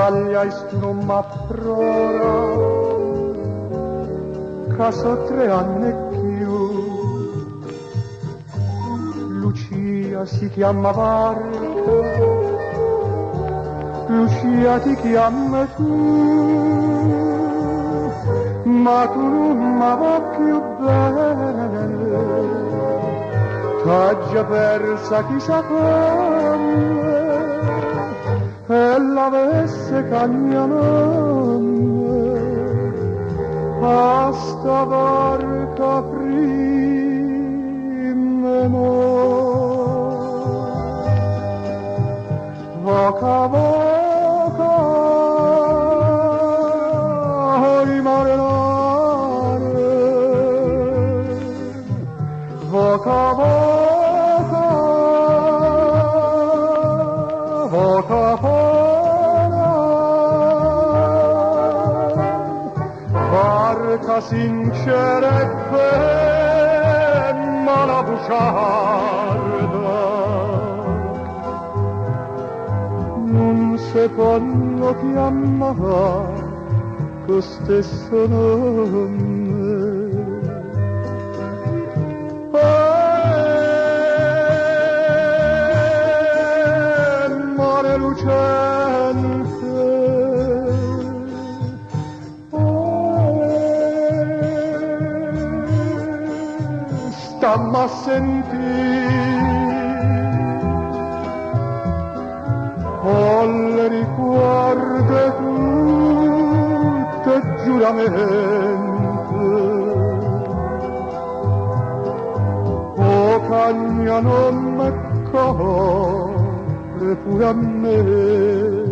Italia e tu non m'approra, che so 3 anni più. Lucia si chiama barca, Lucia ti chiama tu, ma tu non mi va più bene, t'ha già persa chissà come, e l'avesse cagnamone, a sta barca prima mo. Voca voca i marinare, voca voca, voca voca, barca sincera e ferma la bugiarda, non si può chiamare con stesso nome. Mare lucente, stammi a sentire, ho le ricordo tutte giuramento, o cagna non me copre pure a me.